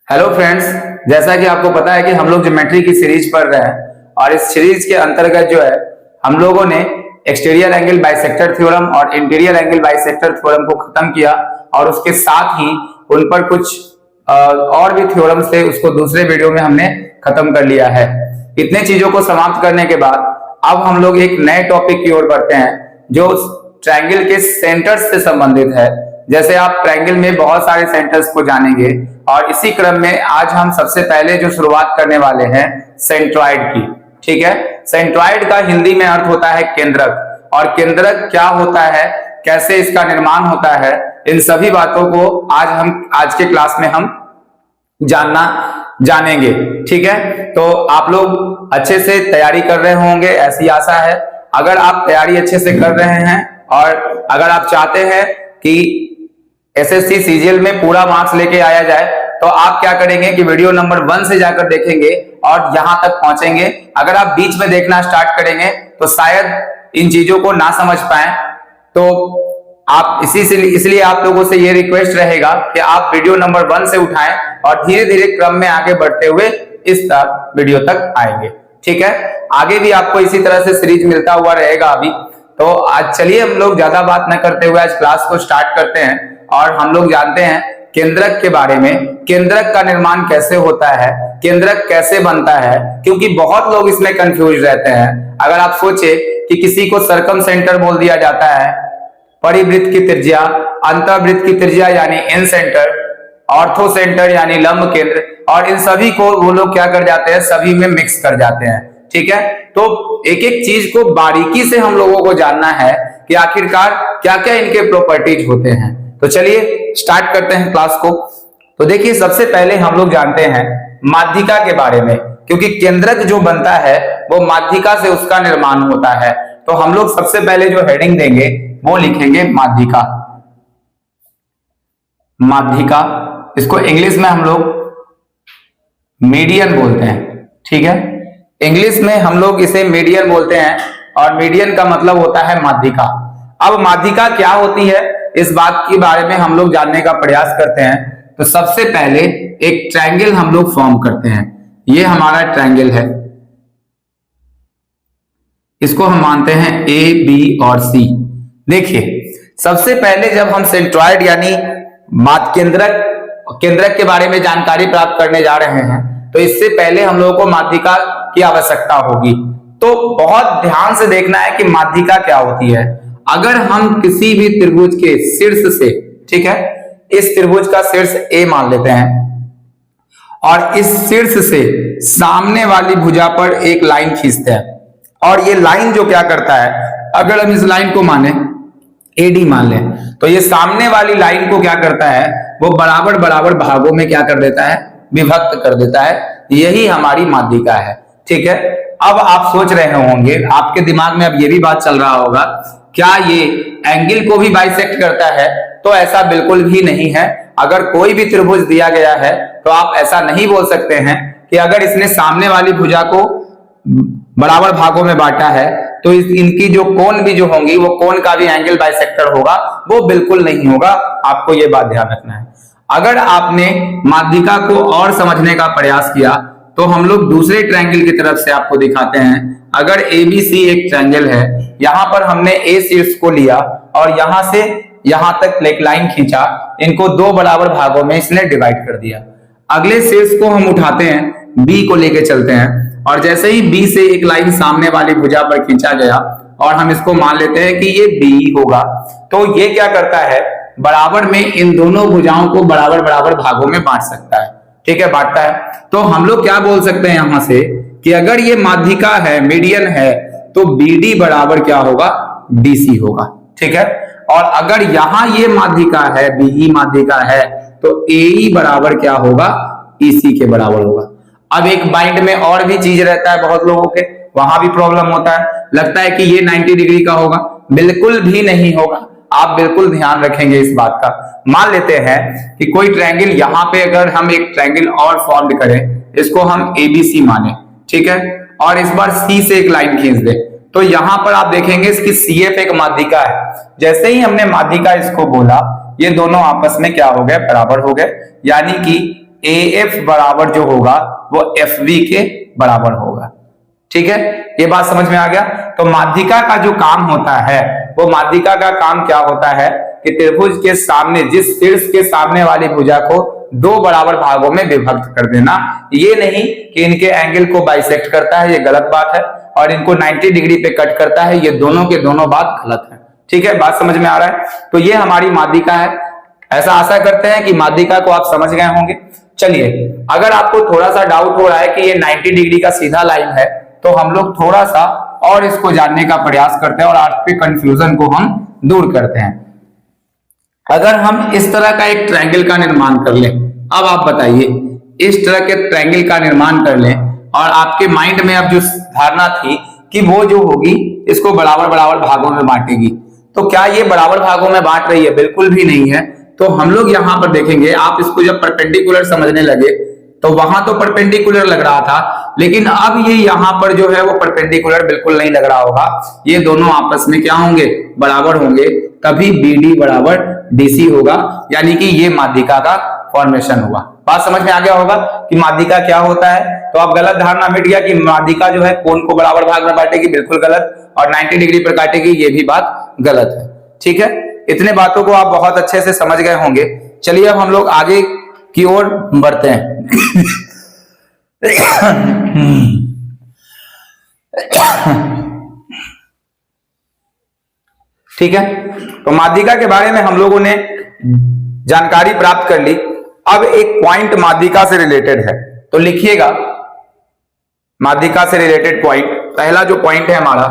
Hello friends, जैसा कि आपको पता है कि हम लोग ज्योमेट्री की सीरीज पढ़ रहे हैं और इस सीरीज के अंतर्गत जो है हम लोगों ने एक्सटीरियर एंगल बाइसेक्टर थ्योरम और इंटीरियर एंगल बाइसेक्टर थ्योरम को खत्म किया और उसके साथ ही उन पर कुछ और भी थ्योरम्स थे, उसको दूसरे वीडियो में हमने खत्म कर लिया है। इतने चीजों को समाप्त करने के बाद अब हम लोग एक नए टॉपिक की ओर बढ़ते हैं जो ट्रायंगल के सेंटर्स से संबंधित है। जैसे आप ट्रायंगल में बहुत सारे सेंटर्स को जानेंगे और इसी क्रम में आज हम सबसे पहले जो शुरुआत करने वाले हैं सेंट्रॉइड की। ठीक है, सेंट्रॉइड का हिंदी में अर्थ होता है केंद्रक, और केंद्रक क्या होता है, कैसे इसका निर्माण होता है, इन सभी बातों को आज के क्लास में हम जानेंगे। ठीक है, तो आप लोग अच्छे से तैयारी कर रहे होंगे ऐसी आशा है। अगर आप तैयारी अच्छे से कर रहे हैं और अगर आप चाहते हैं कि एसएससी सीजीएल में पूरा मार्क्स लेके आया जाए तो आप क्या करेंगे कि वीडियो नंबर 1 से जाकर देखेंगे और यहां तक पहुंचेंगे। अगर आप बीच में देखना स्टार्ट करेंगे तो शायद इन चीजों को ना समझ पाए, तो आप इसलिए आप लोगों से ये रिक्वेस्ट रहेगा कि आप वीडियो नंबर 1 से उठाएं और धीरे धीरे क्रम में आगे बढ़ते हुए इस वीडियो तक आएंगे। ठीक है, आगे भी आपको इसी तरह से सीरीज मिलता हुआ रहेगा अभी। तो आज चलिए हम लोग ज्यादा बात न करते हुए आज क्लास को स्टार्ट करते हैं और हम लोग जानते हैं केंद्रक के बारे में। केंद्रक का निर्माण कैसे होता है, केंद्रक कैसे बनता है, क्योंकि बहुत लोग इसमें कंफ्यूज रहते हैं। अगर आप सोचे कि किसी को सर्कम सेंटर बोल दिया जाता है, परिवृत्त की त्रिज्या, अंतःवृत्त की त्रिज्या यानी इन सेंटर, ऑर्थो सेंटर यानी लंब केंद्र, और इन सभी को वो लोग क्या कर जाते हैं, सभी में मिक्स कर जाते हैं। ठीक है, तो एक एक चीज को बारीकी से हम लोगों को जानना है कि आखिरकार क्या क्या इनके प्रॉपर्टीज होते हैं। तो चलिए स्टार्ट करते हैं क्लास को। तो देखिए, सबसे पहले हम लोग जानते हैं माध्यिका के बारे में, क्योंकि केंद्रक जो बनता है वो माध्यिका से उसका निर्माण होता है। तो हम लोग सबसे पहले जो हेडिंग देंगे वो लिखेंगे माध्यिका। माध्यिका, इसको इंग्लिश में हम लोग मीडियन बोलते हैं। ठीक है, इंग्लिश में हम लोग इसे मीडियन बोलते हैं और मीडियन का मतलब होता है माध्यिका। अब माध्यिका क्या होती है, इस बात के बारे में हम लोग जानने का प्रयास करते हैं। तो सबसे पहले एक ट्रायंगल हम लोग फॉर्म करते हैं। ये हमारा ट्रायंगल है, इसको हम मानते हैं ए, बी और सी। देखिए, सबसे पहले जब हम सेंट्रॉइड यानी केंद्रक के बारे में जानकारी प्राप्त करने जा रहे हैं तो इससे पहले हम लोगों को माध्यिका की आवश्यकता होगी। तो बहुत ध्यान से देखना है कि माध्यिका क्या होती है। अगर हम किसी भी त्रिभुज के शीर्ष से, ठीक है, इस त्रिभुज का शीर्ष ए मान लेते हैं और इस शीर्ष से सामने वाली भुजा पर एक लाइन खींचते हैं, और ये लाइन जो क्या करता है, अगर हम इस लाइन को माने एडी मान लें, तो ये सामने वाली लाइन को क्या करता है, वो बराबर बराबर भागों में क्या कर देता है, विभक्त कर देता है। यही हमारी माध्यिका है। ठीक है, अब आप सोच रहे होंगे, आपके दिमाग में अब ये भी बात चल रहा होगा, क्या ये एंगल को भी बाइसेक्ट करता है? तो ऐसा बिल्कुल भी नहीं है। अगर कोई भी त्रिभुज दिया गया है तो आप ऐसा नहीं बोल सकते हैं कि अगर इसने सामने वाली भुजा को बराबर भागों में बांटा है तो इनकी जो कोण भी जो होंगी वो कोण का भी एंगल बाइसेक्टर होगा। वो बिल्कुल नहीं होगा, आपको ये बात ध्यान रखना है। अगर आपने माध्यिका को और समझने का प्रयास किया तो हम लोग दूसरे ट्रायंगल की तरफ से आपको दिखाते हैं। अगर एबीसी एक ट्रायंगल है, यहां पर हमने ए शीर्ष को लिया और यहां से यहां तक एक लाइन खींचा, इनको दो बराबर भागों में इसने डिवाइड कर दिया। अगले शीर्ष को हम उठाते हैं, बी को लेके चलते हैं, और जैसे ही बी से एक लाइन सामने वाली भुजा पर खींचा गया और हम इसको मान लेते हैं कि ये बी होगा, तो ये क्या करता है, बराबर में इन दोनों भुजाओं को बराबर बराबर भागों में बांट सकता है। ठीक है, बांटता है। तो हम लोग क्या बोल सकते हैं यहां से कि अगर ये माध्यिका है, मीडियन है, तो बीडी बराबर क्या होगा, डीसी होगा। ठीक है, और अगर यहां ये माध्यिका है, बीई माध्यिका है, तो एई बराबर क्या होगा, ईसी के बराबर होगा। अब एक माइंड में और भी चीज रहता है बहुत लोगों के, वहां भी प्रॉब्लम होता है, लगता है कि ये 90 डिग्री का होगा। बिल्कुल भी नहीं होगा, आप बिल्कुल ध्यान रखेंगे इस बात का। मान लेते हैं कि कोई ट्रायंगल, यहां पे अगर हम एक ट्रायंगल और फॉर्म करें, इसको हम एबीसी माने, ठीक है, और इस बार सी से एक लाइन खींच दे, तो यहां पर आप देखेंगे इसकी सीएफ एक माध्यिका है। जैसे ही हमने माध्यिका इसको बोला, ये दोनों आपस में क्या हो गए, बराबर हो गए, यानी कि AF बराबर जो होगा वो FV के बराबर होगा। ठीक है, ये बात समझ में आ गया। तो माध्यिका का जो काम होता है, वो माध्यिका का काम क्या होता है कि त्रिभुज के सामने, जिस शीर्ष के सामने वाली भुजा को दो बराबर भागों में विभक्त कर देना। ये नहीं कि इनके एंगल को बाइसेक्ट करता है, ये गलत बात है, और इनको 90 डिग्री पे कट करता है, ये दोनों के दोनों बात गलत है। ठीक है, बात समझ में आ रहा है। तो ये हमारी माध्यिका है। ऐसा आशा करते हैं कि माध्यिका को आप समझ गए होंगे। चलिए, अगर आपको थोड़ा सा डाउट हो रहा है कि ये 90 डिग्री का सीधा लाइन है, तो हम लोग थोड़ा सा और इसको जानने का प्रयास करते हैं और आपके कंफ्यूजन को हम दूर करते हैं। अगर हम इस तरह का एक ट्रायंगल का निर्माण कर लें, अब आप बताइए, इस तरह के ट्रायंगल का निर्माण कर लें और आपके माइंड में अब जो धारणा थी कि वो जो होगी इसको बराबर बराबर भागों में बांटेगी, तो क्या ये बराबर भागों में बांट रही है? बिल्कुल भी नहीं है। तो हम लोग यहां पर देखेंगे, आप इसको जब परपेंडिकुलर समझने लगे तो वहां तो परपेंडिकुलर लग रहा था, लेकिन अब ये यहां पर जो है वो परपेंडिकुलर बिल्कुल नहीं लग रहा होगा। ये दोनों आपस में क्या होंगे? बराबर होंगे, तभी BD बराबर DC होगा, यानी कि ये माध्यिका का फॉर्मेशन हुआ। बात समझ में आ गया होगा कि माध्यिका क्या होता है। तो अब गलत धारणा मिट गया कि माध्यिका जो है कोण को बराबर भाग में बांटेगी, बिल्कुल गलत, और 90 डिग्री पर काटेगी, ये भी बात गलत है। ठीक है, इतने बातों को आप बहुत अच्छे से समझ गए होंगे। चलिए अब हम लोग आगे की ओर बढ़ते हैं। ठीक है, तो माध्यिका के बारे में हम लोगों ने जानकारी प्राप्त कर ली। अब एक पॉइंट माध्यिका से रिलेटेड है, तो लिखिएगा माध्यिका से रिलेटेड पॉइंट। पहला जो पॉइंट है हमारा,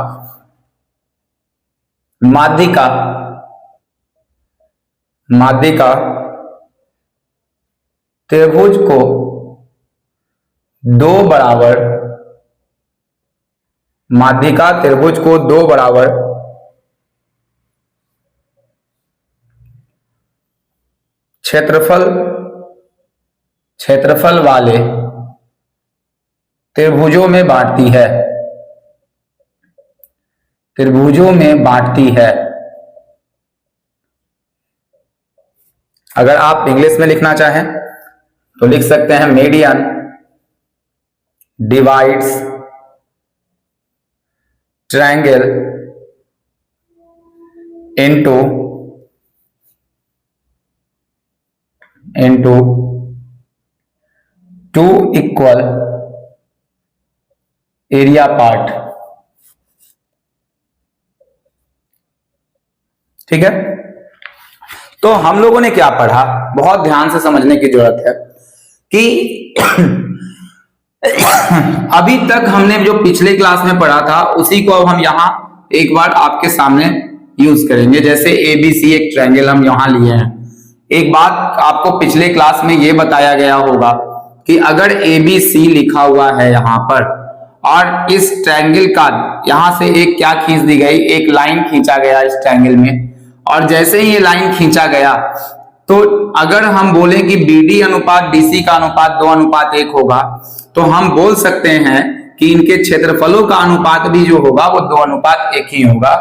माध्यिका त्रिभुज को दो बराबर, माध्यिका त्रिभुज को दो बराबर क्षेत्रफल वाले त्रिभुजों में बांटती है, अगर आप इंग्लिश में लिखना चाहें तो लिख सकते हैं median divides triangle into two equal area part. ठीक है, तो हम लोगों ने क्या पढ़ा, बहुत ध्यान से समझने की जरूरत है कि अभी तक हमने जो पिछले क्लास में पढ़ा था उसी को अब हम यहां एक बार आपके सामने यूज करेंगे। जैसे ABC एक ट्रायंगल हम यहां लिए हैं। एक बात आपको पिछले क्लास में यह बताया गया होगा कि अगर ABC लिखा हुआ है यहां पर, और इस ट्रायंगल का यहां से एक क्या खींच दी गई, एक लाइन खींचा गया इस ट्रायंगल में, और जैसे ही ये लाइन खींचा गया तो अगर हम बोले कि BD अनुपात DC का अनुपात 2:1 होगा, तो हम बोल सकते हैं कि इनके क्षेत्रफलों का अनुपात भी जो होगा वो 2:1 ही होगा,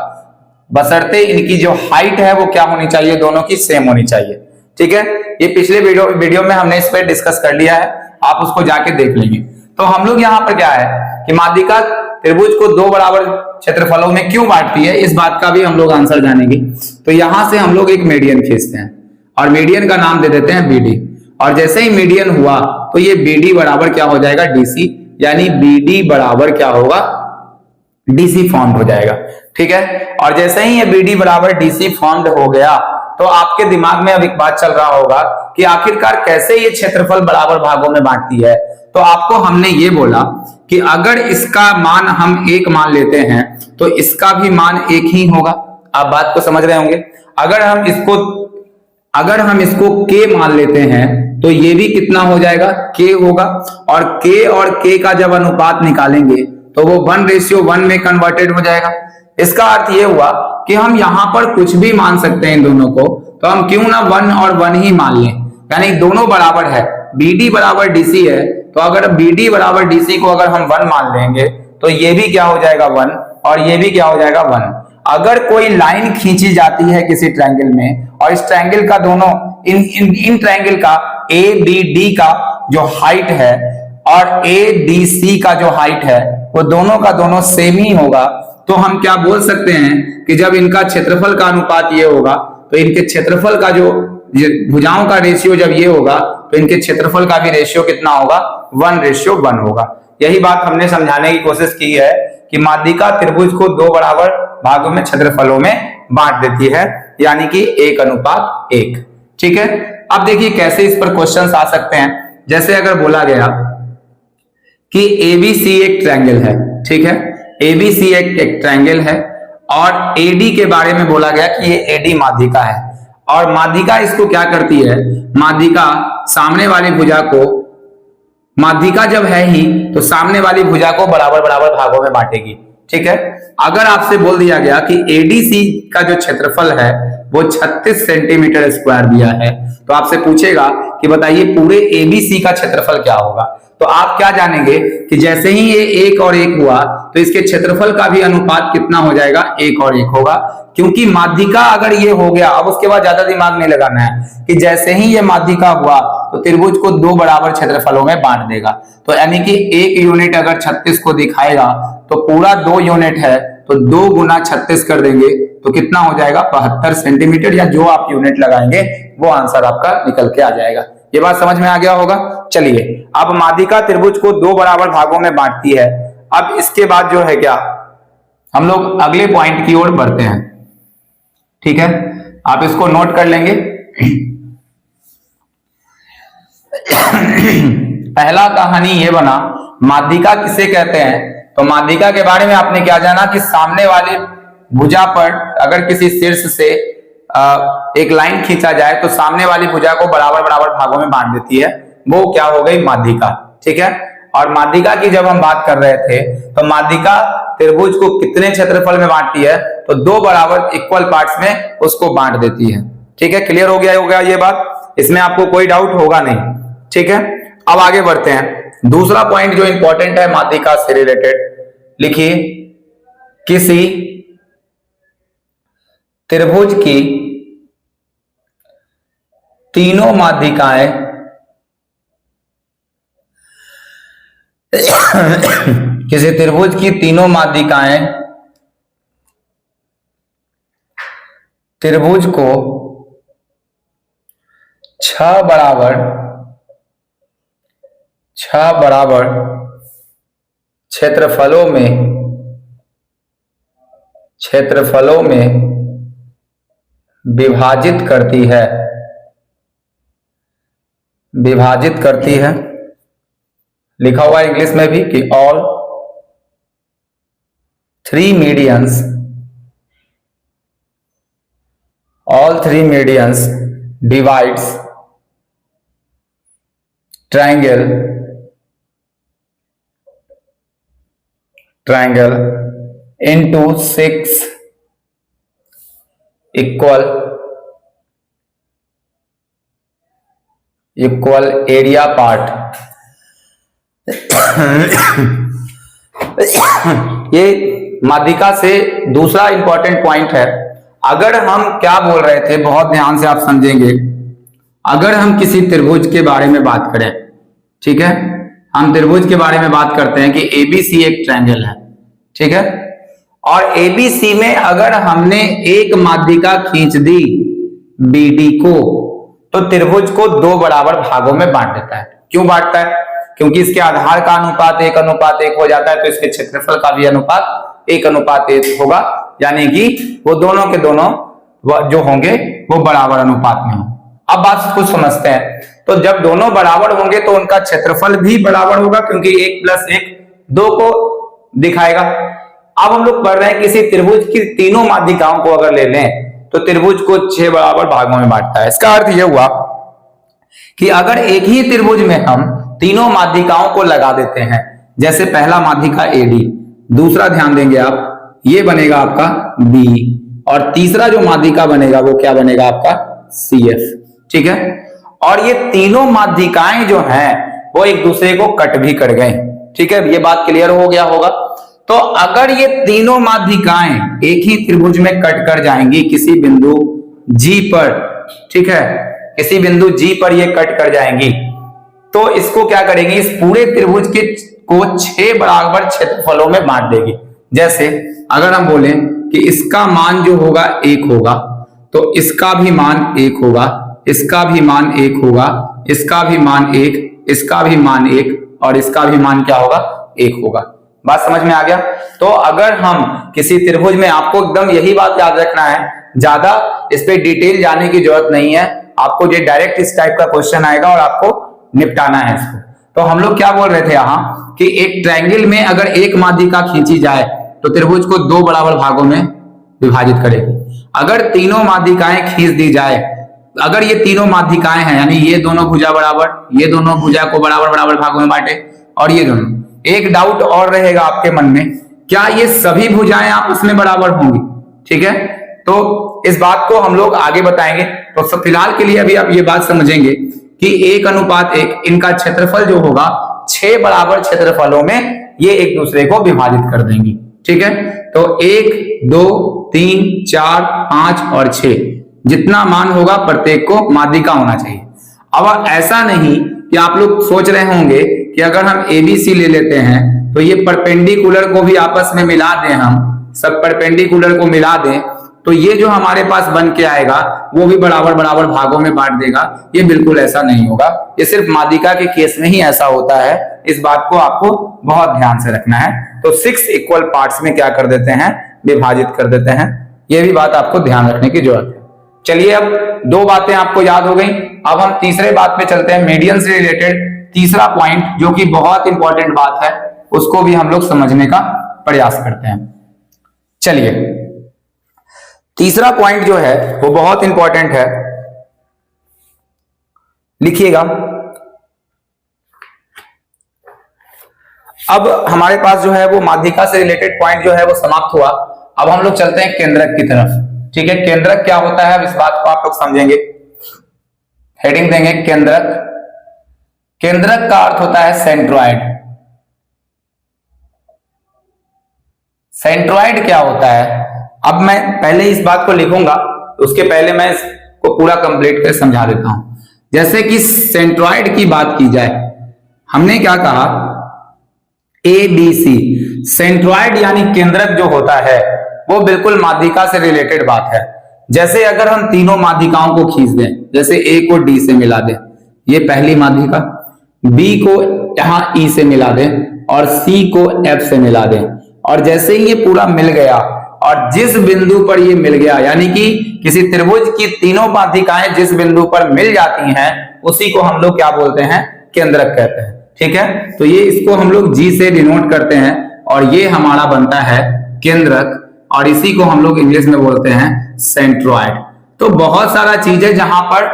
बशर्ते इनकी जो हाइट है वो क्या होनी चाहिए, दोनों की सेम होनी चाहिए। ठीक है, ये पिछले वीडियो में हमने इस पर डिस्कस कर लिया है, आप उसको जाके देख लेंगे। तो हम लोग यहाँ पर क्या है कि माध्यिका त्रिभुज को दो बराबर क्षेत्रफलों में क्यों बांटती है, इस बात का भी हम लोग आंसर जानेंगे। तो यहां से हम लोग एक मीडियन खींचते हैं और मीडियन का नाम दे देते हैं BD, और जैसे ही मीडियन हुआ तो ये BD बराबर क्या हो जाएगा, DC, यानी BD बराबर क्या होगा, DC फॉर्म हो जाएगा। ठीक है, और जैसे ही ये BD बराबर DC फॉर्म्ड हो गया तो आपके दिमाग में अब एक बात चल रहा होगा कि आखिरकार कैसे ये क्षेत्रफल बराबर भागों में बांटती है। तो आपको हमने ये बोला कि अगर इसका मान हम 1 मान लेते हैं तो इसका भी मान 1 ही होगा। आप बात को समझ रहे होंगे। अगर हम इसको K मान लेते हैं तो ये भी कितना हो जाएगा, K होगा, और K का जब अनुपात निकालेंगे तो वो 1:1 में कन्वर्टेड हो जाएगा। इसका अर्थ ये हुआ कि हम यहां पर कुछ भी मान सकते हैं इन दोनों को, तो हम क्यों ना 1 और 1 ही मान लें, यानी दोनों बराबर है। BD बराबर DC है, तो अगर BD बराबर DC को अगर हम 1 मान लेंगे तो ये भी क्या हो जाएगा 1, और ये भी क्या हो जाएगा 1। अगर कोई लाइन खींची जाती है किसी ट्रायंगल में, और इस ट्रायंगल का दोनों इन ट्रायंगल का ABD का जो हाइट है और ए डी सी का जो हाइट है वो दोनों का दोनों सेम ही होगा, तो हम क्या बोल सकते हैं कि जब इनका क्षेत्रफल का अनुपात ये होगा तो इनके क्षेत्रफल का जो भुजाओं का रेशियो जब ये होगा तो इनके क्षेत्रफल का भी रेशियो कितना होगा, 1:1 होगा। यही बात हमने समझाने की कोशिश की है कि माध्यिका त्रिभुज को दो बराबर भागों में क्षेत्रफलों में बांट देती है, यानी कि 1:1। ठीक है, अब देखिए कैसे इस पर क्वेश्चंस आ सकते हैं। जैसे अगर बोला गया कि एबीसी एक ट्रायंगल है, ठीक है, एबीसी एक ट्रायंगल है और एडी के बारे में बोला गया कि ये एडी माध्यिका है और माध्यिका इसको क्या करती है, माध्यिका सामने वाली भुजा को, माध्यिका जब है ही तो सामने वाली भुजा को बराबर बराबर भागों में बांटेगी। ठीक है, अगर आपसे बोल दिया गया कि एडीसी का जो क्षेत्रफल है वो 36 सेंटीमीटर स्क्वायर दिया है, तो आपसे पूछेगा कि बताइए पूरे एबीसी का क्षेत्रफल क्या होगा। तो आप क्या जानेंगे कि जैसे ही ये 1 और 1 हुआ तो इसके क्षेत्रफल का भी अनुपात कितना हो जाएगा, 1 और 1 होगा, क्योंकि माध्यिका अगर ये हो गया, अब उसके बाद ज्यादा दिमाग नहीं लगाना है कि जैसे ही ये माध्यिका हुआ तो त्रिभुज को दो बराबर क्षेत्रफलों में बांट देगा। तो यानी कि 1 यूनिट अगर 36 को दिखाएगा तो पूरा 2 यूनिट है तो 2 गुना 36 कर देंगे तो कितना हो जाएगा, 72 सेंटीमीटर, या जो आप यूनिट लगाएंगे वो आंसर आपका निकल के आ जाएगा। ये बात समझ में आ गया होगा। चलिए, अब माध्यिका त्रिभुज को दो बराबर भागों में बांटती है। अब इसके बाद जो है क्या, हम लोग अगले पॉइंट की ओर बढ़ते हैं। ठीक है, आप इसको नोट कर लेंगे। पहला कहानी ये बना, माध्यिका किसे कहते हैं। तो माध्यिका के बारे में आपने क्या जाना कि सामने वाली भुजा पर अगर किसी शीर्ष से एक लाइन खींचा जाए तो सामने वाली भुजा को बराबर बराबर भागों में बांट देती है, वो क्या हो गई, माध्यिका। ठीक है, और माध्यिका की जब हम बात कर रहे थे तो माध्यिका त्रिभुज को कितने क्षेत्रफल में बांटती है, तो दो बराबर इक्वल पार्ट्स में उसको बांट देती है। ठीक है, क्लियर हो गया ये बात, इसमें आपको कोई डाउट होगा नहीं। ठीक है, अब आगे बढ़ते हैं। दूसरा पॉइंट जो इंपॉर्टेंट है माध्यिका से रिलेटेड, लिखिए, किसी त्रिभुज की तीनों माध्यिकाएं किसी त्रिभुज की तीनों माध्यिकाएं त्रिभुज को 6 बराबर क्षेत्रफलों में विभाजित करती है। लिखा हुआ इंग्लिश में भी कि all three medians divides triangle into 6 equal area part। ये माध्यिका से दूसरा इंपॉर्टेंट पॉइंट है। अगर हम क्या बोल रहे थे, बहुत ध्यान से आप समझेंगे, अगर हम किसी त्रिभुज के बारे में बात करें, ठीक है, हम त्रिभुज के बारे में बात करते हैं कि एबीसी एक ट्रायंगल है, ठीक है, और एबीसी में अगर हमने एक माध्यिका खींच दी बीडी को तो त्रिभुज को दो बराबर भागों में बांट देता है। क्यों बांटता है? क्योंकि इसके आधार का अनुपात 1:1 हो जाता है, तो इसके क्षेत्रफल का भी अनुपात 1:1 होगा, यानी कि वो दोनों के दोनों जो होंगे वो बराबर अनुपात में हो। अब बात कुछ समझते हैं, तो जब दोनों बराबर होंगे तो उनका क्षेत्रफल भी बराबर होगा, क्योंकि 1 + 1 2 को दिखाएगा। अब हम लोग पढ़ रहे हैं किसी त्रिभुज की तीनों माध्यिकाओं को अगर ले लें तो त्रिभुज को 6 बराबर भागों में बांटता है। इसका अर्थ यह हुआ कि अगर एक ही त्रिभुज में हम तीनों माध्यिकाओं को लगा देते हैं, जैसे पहला माध्यिका एडी, दूसरा ध्यान देंगे आप, ये बनेगा आपका बी, और तीसरा जो माध्यिका बनेगा वो क्या बनेगा आपका सीएफ। ठीक है, और ये तीनों माध्यिकाएं जो हैं वो एक दूसरे को कट भी कर गए। ठीक है, ये बात क्लियर हो गया होगा। तो अगर ये तीनों माध्यिकाएं एक ही त्रिभुज में कट कर जाएंगी किसी बिंदु जी पर, ठीक है, किसी बिंदु जी पर ये कट कर जाएंगी, तो इसको क्या करेंगे, इस पूरे त्रिभुज के को 6 बराबर क्षेत्रफलों में बांट देगी। जैसे अगर हम बोलें कि इसका मान जो होगा 1 होगा, तो इसका भी मान 1 होगा, इसका भी मान 1 होगा, इसका भी मान 1, इसका भी मान 1 और इसका भी मान क्या होगा, 1 होगा। बात समझ में आ गया। तो अगर हम किसी त्रिभुज में, आपको एकदम यही बात याद रखना है, ज्यादा इस पे डिटेल जाने की जरूरत नहीं है, आपको ये डायरेक्ट इस टाइप का क्वेश्चन आएगा और आपको निपटाना है इसको। तो हम लोग क्या बोल रहे थे यहाँ कि एक ट्रायंगल में अगर एक माध्यिका खींची जाए तो त्रिभुज को 2 बराबर भागों में विभाजित करेगी। अगर तीनों माध्यिकाएं खींच दी जाए, अगर ये तीनों माध्यिकाएं हैं, यानी ये दोनों भुजा बराबर, ये दोनों भुजा को बराबर बराबर भागों में बांटे और ये दोनों, एक डाउट और रहेगा आपके मन में, क्या ये सभी भुजाएं आपस में बराबर होंगी? ठीक है, तो इस बात को हम लोग आगे बताएंगे। तो फिलहाल के लिए अभी आप ये बात समझेंगे कि 1:1 इनका क्षेत्रफल जो होगा 6 बराबर क्षेत्रफलों में ये एक दूसरे को विभाजित कर देंगी। ठीक है, तो 1, 2, 3, 4, 5 और 6 जितना मान होगा प्रत्येक को माध्यिका होना चाहिए। अब ऐसा नहीं कि आप लोग सोच रहे होंगे कि अगर हम ABC ले लेते हैं तो ये परपेंडिकुलर को भी आपस में मिला दें, हम सब परपेंडिकुलर को मिला दें तो ये जो हमारे पास बन के आएगा वो भी बराबर बराबर भागों में बांट देगा। ये बिल्कुल ऐसा नहीं होगा, ये सिर्फ माध्यिका के केस में ही ऐसा होता है। इस बात को आपको बहुत ध्यान से रखना है। तो 6 इक्वल पार्ट्स में क्या कर देते हैं, विभाजित कर देते हैं। ये भी बात आपको ध्यान रखने की जरूरत है। चलिए, अब 2 बातें आपको याद हो गई। अब हम तीसरे बात पे चलते हैं, मीडियन से रिलेटेड तीसरा पॉइंट जो कि बहुत इंपॉर्टेंट बात है, उसको भी हम लोग समझने का प्रयास करते हैं। चलिए, तीसरा पॉइंट जो है वो बहुत इंपॉर्टेंट है, लिखिएगा। अब हमारे पास जो है वो माध्यिका से रिलेटेड पॉइंट जो है वो समाप्त हुआ। अब हम लोग चलते हैं केंद्रक की तरफ। ठीक है, केंद्रक क्या होता है, अब इस बात को आप लोग समझेंगे। हेडिंग देंगे केंद्रक। केंद्रक का अर्थ होता है सेंट्रॉइड। सेंट्रॉइड क्या होता है, अब मैं पहले इस बात को लिखूंगा, उसके पहले मैं इसको पूरा कंप्लीट कर समझा देता हूं। जैसे कि सेंट्रॉइड की बात की जाए, हमने क्या कहा, ABC। सेंट्रॉइड यानी केंद्रक जो होता है वो बिल्कुल माध्यिका से रिलेटेड बात है। जैसे अगर हम तीनों माध्यिकाओं को खींच दें, जैसे A को D से मिला दें, ये पहली माध्यिका, B को यहां E से मिला दें और C को F से मिला दें, और जैसे ही ये पूरा मिल गया और जिस बिंदु पर ये मिल गया, यानी कि किसी त्रिभुज की तीनों माध्यिकाएं जिस बिंदु पर मिल जाती हैं उसी को हम लोग क्या बोलते हैं, केंद्रक कहते हैं। ठीक है, तो ये इसको हम लोग G से डिनोट करते हैं और ये हमारा बनता है केंद्रक, और इसी को हम लोग इंग्लिश में बोलते हैं सेंट्रॉइड। तो बहुत सारा चीज है जहां पर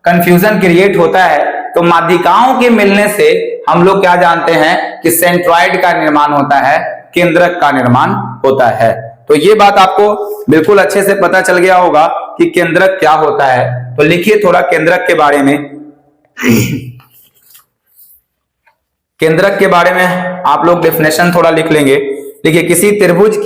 कंफ्यूजन क्रिएट होता है। तो माध्यिकाओं के मिलने से हम लोग क्या जानते हैं कि सेंट्रॉइड का निर्माण होता है, केंद्रक का निर्माण होता है। तो ये बात आपको बिल्कुल अच्छे से पता चल गया होगा कि केंद्रक क्या होता है। तो लिखिए थोड़ा केंद्रक के बारे में। केंद्रक के बारे में आप लोग डेफिनेशन थोड़ा लिख लेंगे। देखिए, किसी त्रिभुज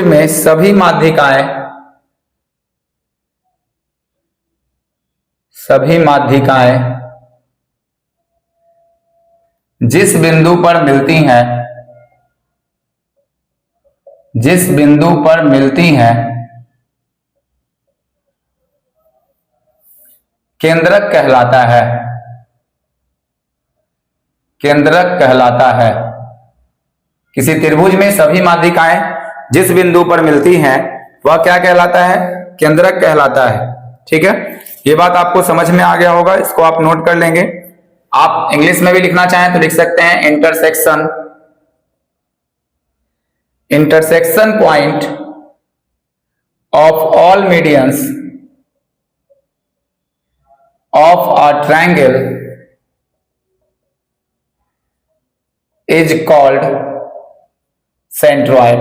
में सभी माध्यिकाएं जिस बिंदु पर मिलती हैं केंद्रक कहलाता है। किसी त्रिभुज में सभी माध्यिकाएं जिस बिंदु पर मिलती हैं वह क्या कहलाता है, केंद्रक कहलाता है। ठीक है, ये बात आपको समझ में आ गया होगा, इसको आप नोट कर लेंगे। आप इंग्लिश में भी लिखना चाहें तो लिख सकते हैं, intersection point of all medians of a triangle is called centroid.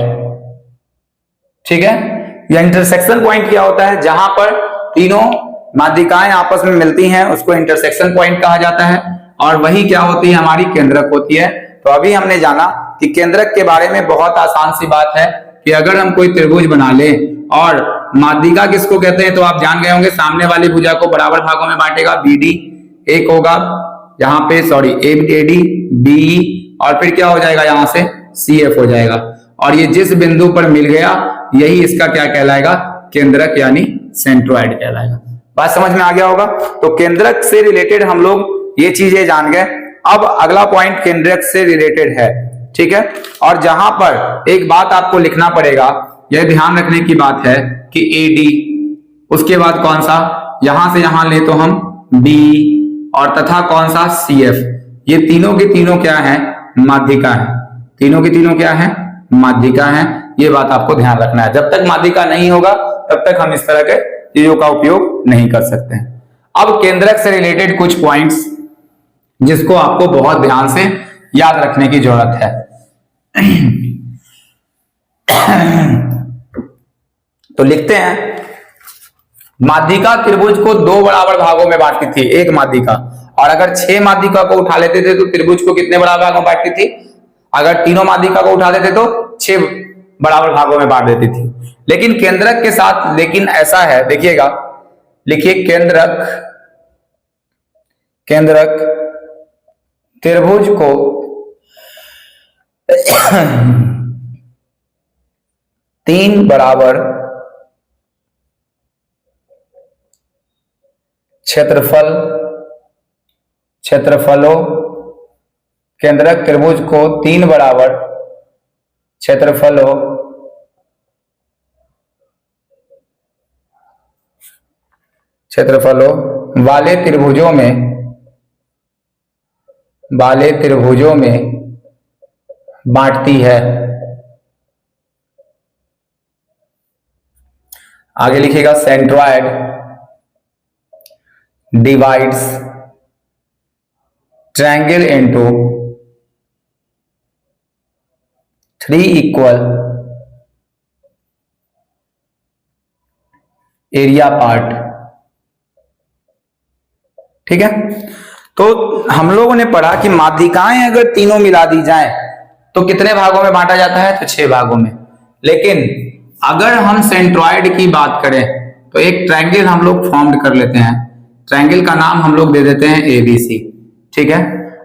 ठीक है, यह इंटरसेक्शन पॉइंट क्या होता है, जहां पर तीनों माध्यिकाएं आपस में मिलती हैं उसको इंटरसेक्शन पॉइंट कहा जाता है। और वही क्या होती है, हमारी केंद्रक होती है। तो अभी हमने जाना कि केंद्रक के बारे में बहुत आसान सी बात है कि अगर हम कोई त्रिभुज बना ले और माध्यिका किसको कहते हैं, तो आप जान गए होंगे, सामने वाली भुजा को बराबर भागों में बांटेगा, बीडी एक होगा यहाँ पे, सॉरी एडी बी, और फिर क्या हो जाएगा यहाँ से सीएफ हो जाएगा, और ये जिस बिंदु पर मिल गया यही इसका क्या कहलाएगा, केंद्रक यानी सेंट्रोइड कहलाएगा। बात समझ में आ गया होगा। तो केंद्रक से रिलेटेड हम लोग ये चीजें जान गए। अब अगला पॉइंट केंद्रक से रिलेटेड है, ठीक है। और जहां पर एक बात आपको लिखना पड़ेगा, यह ध्यान रखने की बात है कि एडी, उसके बाद कौन सा, यहां से यहां ले तो हम बी, और तथा कौन सा सीएफ, ये तीनों के तीनों क्या है, माध्यिका है। तीनों की तीनों क्या है, माध्यिका है। ये बात आपको ध्यान रखना है। जब तक माध्यिका नहीं होगा तब तक हम इस तरह के चीजों का उपयोग नहीं कर सकते हैं। अब केंद्रक से रिलेटेड कुछ पॉइंट्स जिसको आपको बहुत ध्यान से याद रखने की जरूरत है। तो लिखते हैं, माध्यिका त्रिभुज को दो बराबर भागों में बांटती थी, एक माध्यिका, और अगर 6 माध्यिका को उठा लेते थे तो त्रिभुज को कितने बराबर भागों में बांटती थी, अगर तीनों माध्यिका को उठा लेते तो 6 बराबर भागों में बांट देती थी। लेकिन केंद्रक के साथ लेकिन ऐसा है, देखिएगा, लिखिए केंद्रक, केंद्रक त्रिभुज को तीन बराबर क्षेत्रफलों, केंद्रक त्रिभुज को 3 बराबर क्षेत्रफलों वाले त्रिभुजों में बांटती है। आगे लिखिएगा, centroid divides triangle into 3 equal area part, ठीक है। तो हम लोगों ने पढ़ा कि माध्यिकाएं अगर तीनों मिला दी जाएं तो कितने भागों में बांटा जाता है, तो 6 भागों में। लेकिन अगर हम सेंट्रॉइड की बात करें तो एक ट्रायंगल हम लोग फॉर्म कर लेते हैं, ट्रायंगल का नाम हम लोग दे देते हैं एबीसी, ठीक है।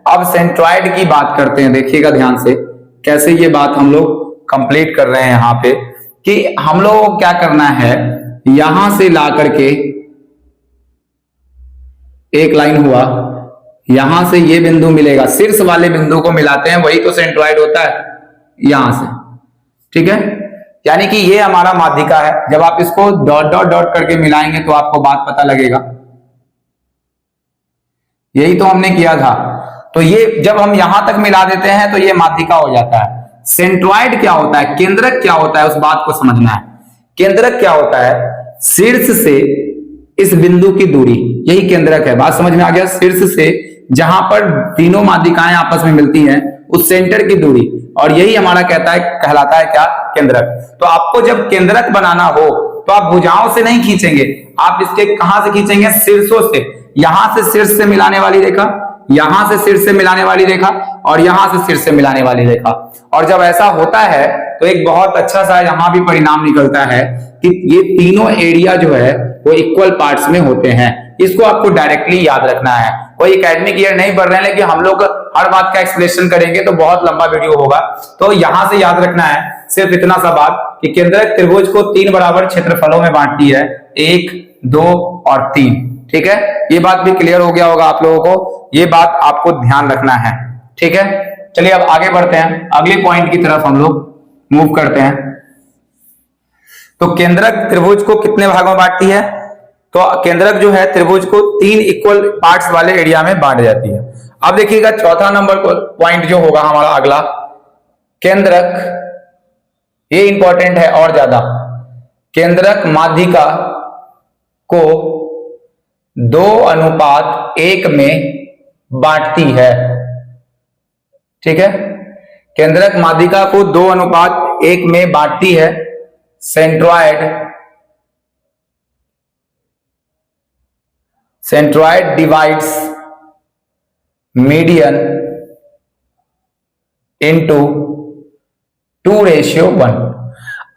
अब सेंट्रॉइड की बात करते हैं, देखिएगा ध्यान से कैसे ये बात हम लोग कंप्लीट कर रहे हैं यहां पे, कि हम लोग को क्या करना है, यहां से ला करके एक लाइन हुआ, यहां से ये बिंदु मिलेगा, शीर्ष वाले बिंदु को मिलाते हैं, वही तो सेंट्रॉइड होता है, यहां से, ठीक है। यानी कि ये हमारा माध्यिका है। जब आप इसको डॉट डॉट डॉट करके मिलाएंगे तो आपको बात पता लगेगा, यही तो हमने किया था। तो ये जब हम यहां तक मिला देते हैं तो ये माध्यिका हो जाता है। सेंट्रॉइड क्या होता है, केंद्रक क्या होता है, उस बात को समझना है। केंद्रक क्या होता है, शीर्ष से इस बिंदु की दूरी, यही केंद्रक है। बात समझ में आ गया। शीर्ष से जहां पर तीनों माध्यिकाएं आपस में मिलती हैं उस सेंटर की दूरी, और यही हमारा कहलाता है क्या, केंद्रक। तो आपको जब केंद्रक बनाना हो तो आप भुजाओं से नहीं खींचेंगे, आप इसके कहां से खींचेंगे, शीर्षों से। यहां से शीर्ष से मिलाने वाली रेखा, यहां से शीर्ष से मिलाने वाली रेखा, और यहां से शीर्ष से मिलाने वाली रेखा। और जब ऐसा होता है तो एक बहुत अच्छा सा यहां भी परिणाम निकलता है कि ये तीनों एरिया जो है वो इक्वल पार्ट्स में होते हैं। इसको आपको डायरेक्टली याद रखना है। कोई एकेडमिक ईयर नहीं पढ़ रहे हैं, लेकिन हम लोग हर बात का एक्सप्लेनेशन करेंगे तो बहुत लंबा वीडियो होगा। तो यहां से याद रखना है सिर्फ इतना सा बात कि केंद्रक त्रिभुज को 3 बराबर क्षेत्रफलों में बांटती है, 1, 2 और 3, ठीक है। ये बात भी क्लियर हो गया होगा आप लोगों को, ये बात आपको ध्यान रखना है, ठीक है। चलिए अब आगे बढ़ते हैं, अगले पॉइंट की तरफ हम लोग मूव करते हैं। तो केंद्रक त्रिभुज को कितने भागों में बांटती है, तो केंद्रक जो है त्रिभुज को 3 इक्वल पार्ट्स वाले एरिया में बांट जाती है। अब देखिएगा चौथा नंबर पॉइंट जो होगा हमारा अगला, केंद्रक, ये इंपॉर्टेंट है और ज्यादा, केंद्रक माध्यिका को 2:1 में बांटती है, ठीक है। केंद्रक माध्यिका को 2:1 में बांटती है। Centroid divides median into 2:1।